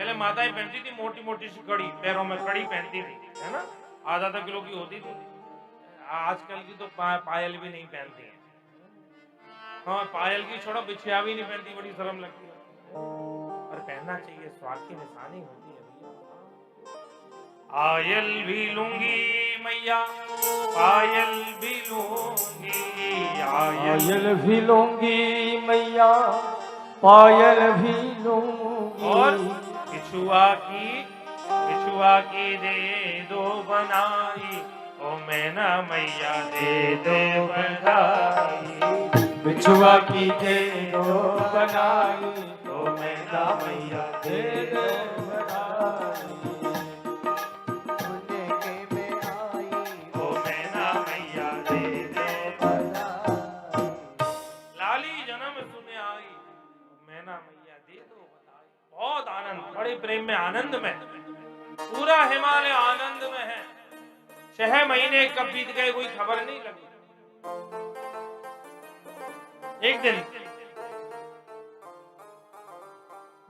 पहले माताएं पहनती थी मोटी मोटी सी कड़ी, पैरों में कड़ी पहनती थी, है ना, आधा किलो की होती थी। आजकल की तो पायल भी नहीं पहनती है। हाँ, पायल की छोड़ो, बिछिया भी नहीं पहनती, बड़ी शर्म लगती है। पर पहनना चाहिए, स्वाद की निशानी होती है भैया। आयल भी लूंगी मैया, पायल भी लूंगी, आयल भी लूंगी मैया, पायल भी लूंगी। और बिछुआ की दे दो बनाई, ओ मैना मैया दे दो बधाई। बिछुआ की दे दो बनाई, ओ मैना मैया दे दो बनाई। ओ मैना मैया दे दो बधाई। लाली जन्म सुने आई, ओ मैना मैया दे दो बधाई। बहुत आनंद, बड़े प्रेम में, आनंद में, पूरा हिमालय आनंद में है। 6 महीने कब बीत गए कोई खबर नहीं लगी। एक दिन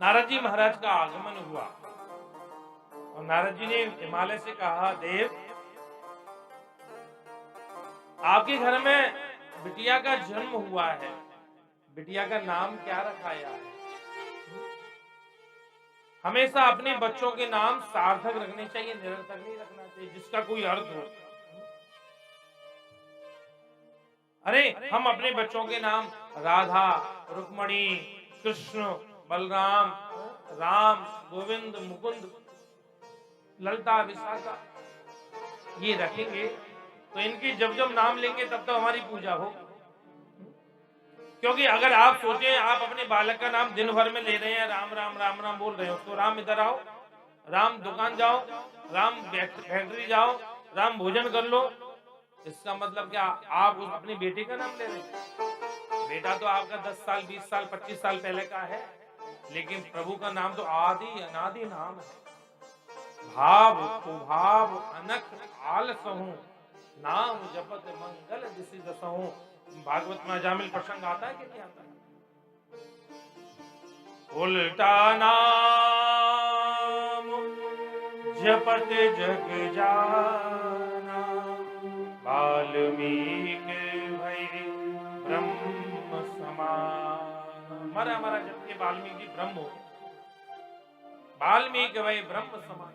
नारद जी महाराज का आगमन हुआ और नारद जी ने हिमालय से कहा, देव आपके घर में बिटिया का जन्म हुआ है, बिटिया का नाम क्या रखाया है? हमेशा अपने बच्चों के नाम सार्थक रखने चाहिए, निरर्थक नहीं रखना चाहिए, जिसका कोई अर्थ हो। अरे हम अपने बच्चों के नाम राधा, रुक्मणी, कृष्ण, बलराम, राम, गोविंद, मुकुंद, ललिता, विशाखा ये रखेंगे तो इनके जब जब नाम लेंगे तब तब हमारी पूजा हो। क्योंकि अगर आप सोचें आप अपने बालक का नाम दिन भर में ले रहे हैं, राम राम राम राम बोल रहे हो, तो राम इधर आओ, राम दुकान जाओ, राम फैक्ट्री जाओ, राम भोजन कर लो, इसका मतलब क्या आप अपने बेटे का नाम ले रहे हैं? बेटा तो आपका 10 साल 20 साल 25 साल पहले का है, लेकिन प्रभु का नाम तो आदि अनादि नाम है। भाव कुभाव अनख आलसहु, नाम जपत मंगल दिसि दसहु। भागवत में अजामिल प्रसंग आता है कि नहीं आता है? उल्टा नाम जपत जग जाना, वाल्मीकि भई ब्रह्म समान। हमारा जब के वाल्मीकि ब्रह्म हो, वाल्मीकि भई ब्रह्म समान।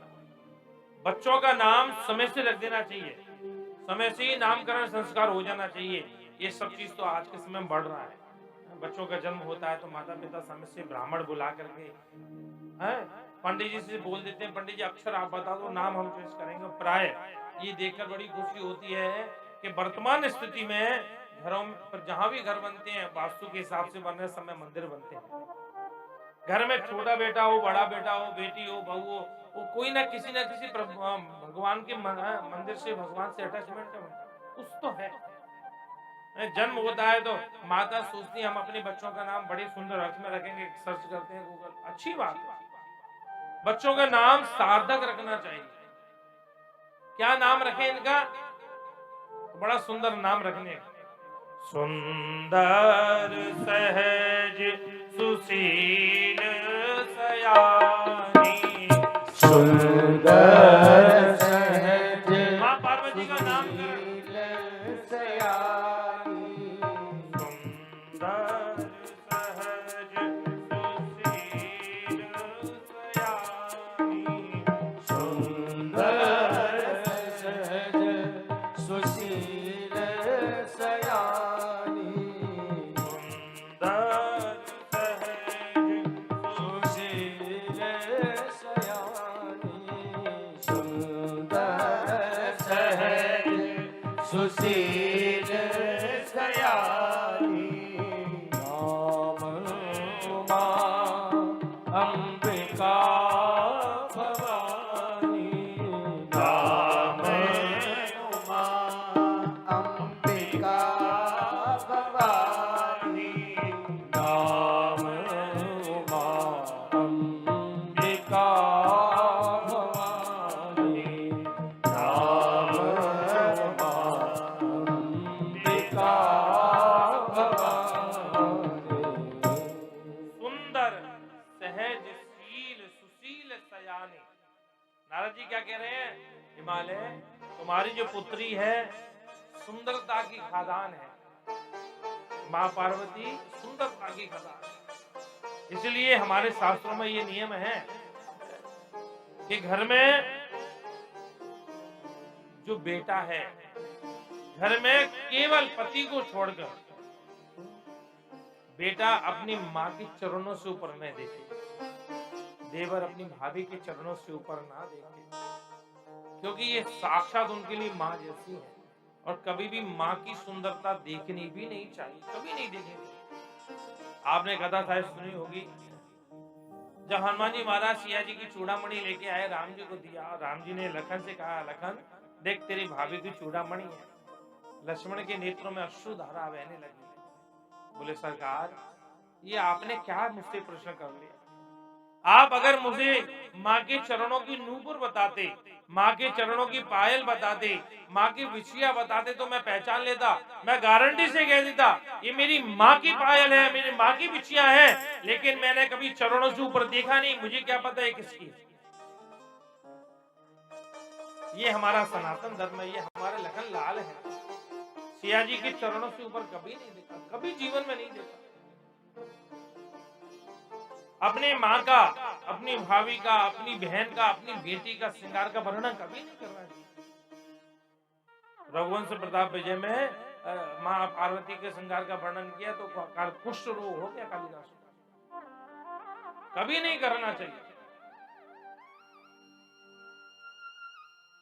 बच्चों का नाम समय से रख देना चाहिए, समय से ही नामकरण संस्कार हो जाना चाहिए। ये सब चीज तो आज के समय में बढ़ रहा है। बच्चों का जन्म होता है तो माता पिता समय से ब्राह्मण बुला करके पंडित जी से बोल देते हैं, पंडित जी अक्षर आप बता दो, नाम हम चॉइस करेंगे। प्राय ये देखकर बड़ी खुशी होती है कि वर्तमान स्थिति में घरों पर जहां भी घर बनते हैं वास्तु के हिसाब से बनने समय मंदिर बनते हैं। घर में छोटा बेटा हो, बड़ा बेटा हो, बेटी हो, बहू हो, वो कोई ना किसी भगवान के मंदिर से, भगवान से अटैचमेंट है, कुछ तो है। जन्म होता है तो माता सोचती है हम अपने बच्चों का नाम बड़े सुंदर अर्थ में रखेंगे, सर्च करते हैं गूगल, अच्छी बात है। बच्चों का नाम सार्थक रखना चाहिए। क्या नाम रखें इनका? तो बड़ा सुंदर नाम रखने का, सुंदर सहज सुशील सयानी। सुंदर सहज मां पार्वती का नाम सुशील सयानी। नाम उमा अंबिका भवानी, नाम उमा अंबिका भवानी, नाम उमा अंबिका सयानी। नारद जी क्या कह रहे हैं? हिमालय, तुम्हारी जो पुत्री है सुंदरता की खदान है। माँ पार्वती सुंदरता की खदान है। इसलिए हमारे शास्त्रों में ये नियम है कि घर में जो बेटा है, घर में केवल पति को छोड़कर बेटा अपनी माँ के चरणों से ऊपर न देखे, देवर अपनी भाभी के चरणों से ऊपर ना देखे, क्योंकि ये साक्षात उनके लिए माँ जैसी है और कभी भी माँ की सुंदरता देखनी भी नहीं चाहिए, कभी नहीं देखनी। आपने कथा शायद सुनी होगी, जब हनुमान जी महाराज सिया जी की चूड़ामणि लेके आए, राम जी को दिया, राम जी ने लखन से कहा, लखन देख तेरी भाभी की चूड़ामणि है। लक्ष्मण के नेत्रों में अश्रुधारा बहने लगी। बोले सरकार, ये आपने क्या मुझसे प्रश्न कर लिया? आप अगर मुझे माँ के चरणों की नूपुर बताते, माँ के चरणों की पायल बताते, माँ की बिछिया बताते तो मैं पहचान लेता, मैं गारंटी से कह देता ये मेरी माँ की पायल है, मेरी माँ की बिछिया है। लेकिन मैंने कभी चरणों से ऊपर देखा नहीं, मुझे क्या पता है किसकी। ये हमारा सनातन धर्म है, ये हमारे लखन लाल है। सिया जी के चरणों से ऊपर कभी नहीं देखा, कभी जीवन में नहीं देखा। अपनी माँ का, अपनी भाभी का, अपनी बहन का, अपनी बेटी का श्रृंगार का वर्णन कभी नहीं करना चाहिए। रघुवंश प्रताप विजय में माँ पार्वती के श्रृंगार का वर्णन किया तो कुष्ठ रोग हो गया कालिदास को। कभी नहीं करना चाहिए।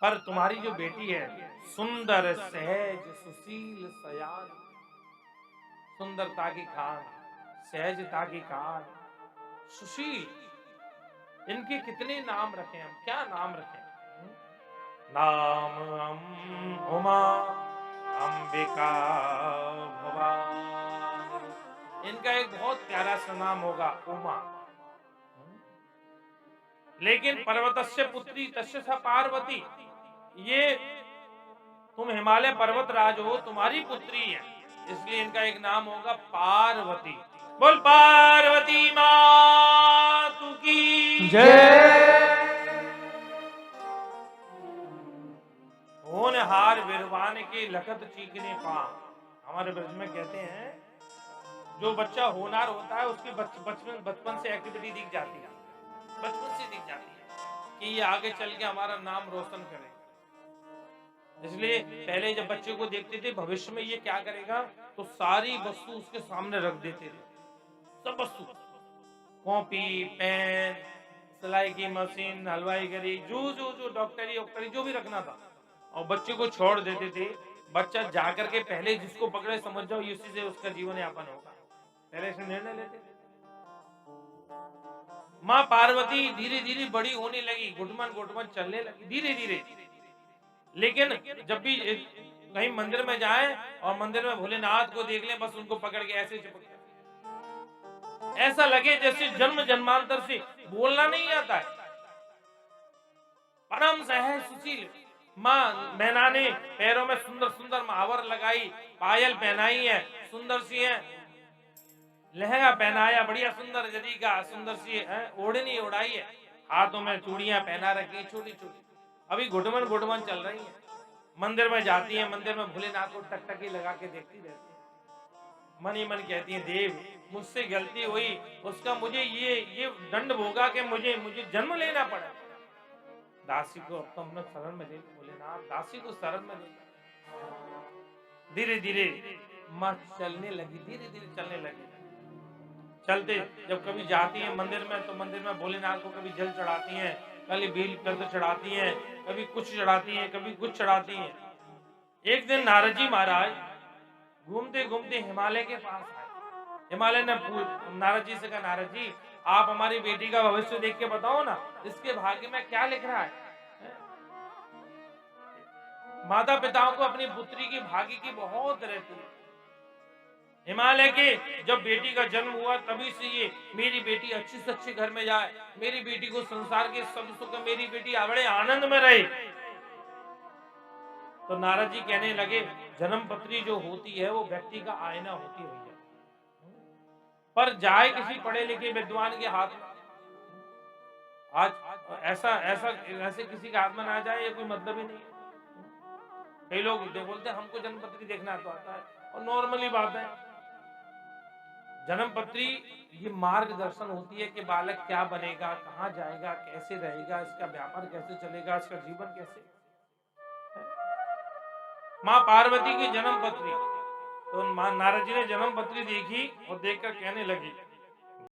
पर तुम्हारी जो बेटी है सुंदर सहज सुशील सयान, सुंदरता की खान, सहजता की खान, सुशील, इनके कितने नाम रखें हम, क्या नाम रखें? नाम उमा अंबिका भवानी, इनका एक बहुत प्यारा सा नाम होगा उमा। लेकिन पर्वतस्य पुत्री तस्य सा पार्वती, ये तुम हिमालय पर्वत राज हो, तुम्हारी पुत्री है, इसलिए इनका एक नाम होगा पार्वती। बोल पार्वती मातु की जय। होनहार विरवान के लखत चीखने पा। हमारे ब्रज में कहते हैं जो बच्चा होनहार होता है उसकी बचपन से एक्टिविटी दिख जाती है, बचपन से दिख जाती है कि ये आगे चल के हमारा नाम रोशन करे। इसलिए पहले जब बच्चे को देखते थे भविष्य में ये क्या करेगा, तो सारी वस्तु उसके सामने रख देते थे, सब वस्तु, कॉपी, पेन, सिलाई की मशीन, हलवाई गरी, जो डॉक्टरी जो भी रखना था, और बच्चे को छोड़ देते थे। बच्चा जाकर के पहले जिसको पकड़े समझ जाओ इसी से उसका जीवन यापन होगा, पहले से निर्णय लेते थे। माँ पार्वती धीरे धीरे बड़ी होने लगी, घुटमन चलने लगी धीरे धीरे। लेकिन जब भी कहीं मंदिर में जाएं और मंदिर में भोलेनाथ को देख लें, बस उनको पकड़ के ऐसे चिपक, ऐसा लगे जैसे जन्म जन्मांतर से बोलना नहीं आता है। परम सहज सुशील माँ मैना ने पैरों में सुंदर सुंदर महावर लगाई, पायल पहनाई है, सुंदर सी है, लहंगा पहनाया बढ़िया सुंदर जरी का, सुंदर सी ओढ़नी उड़ाई है, हाथों में चूड़ियां पहना रखी छोटी छोटी, अभी घुटमन चल रही है। मंदिर में जाती है, मंदिर में भोलेनाथ को टकटकी लगा के देखती रहती है, मन ही मन कहती है देव मुझसे गलती हुई, उसका मुझे ये दंड भोगा कि मुझे जन्म लेना पड़ा। दासी को अब तो हमने शरण में ले, भोलेनाथ दासी को शरण में ले। धीरे धीरे माँ चलने लगी, धीरे धीरे चलने लगी। चलते जब कभी जाती है मंदिर में, तो मंदिर में भोलेनाथ को कभी जल चढ़ाती हैं, कभी बेल पत्र चढ़ाती हैं, कभी कुछ चढ़ाती हैं, कभी कुछ चढ़ाती हैं। एक दिन नारद जी महाराज घूमते घूमते हिमालय के पास आए। हिमालय ने नारद जी से कहा, नारद जी आप हमारी बेटी का भविष्य देख के बताओ ना, इसके भाग्य में क्या लिख रहा है? माता पिताओं को अपनी पुत्री की भाग्य की बहुत रहती है। हिमालय के जब बेटी का जन्म हुआ तभी से ये मेरी बेटी अच्छे से अच्छे घर में जाए, मेरी बेटी को संसार के सब सुख, मेरी बेटी बड़े आनंद में रहे। तो नारद जी कहने लगे जन्म पत्री जो होती है वो व्यक्ति का आईना होती है भैया, पर जाए किसी पढ़े लिखे विद्वान के हाथ में आज ऐसा ऐसा ऐसे किसी का हाथ में ना जाए, ये कोई मतलब ही नहीं है। कई लोग बोलते हैं हमको जन्मपत्री देखना तो आता है, और नॉर्मली बात है। जन्मपत्री ये मार्गदर्शन होती है कि बालक क्या बनेगा, कहाँ जाएगा, कैसे रहेगा, इसका व्यापार कैसे चलेगा, इसका जीवन कैसे। माँ पार्वती की जन्मपत्री, तो माँ नारद जी ने जन्मपत्री देखी और देखकर कहने लगी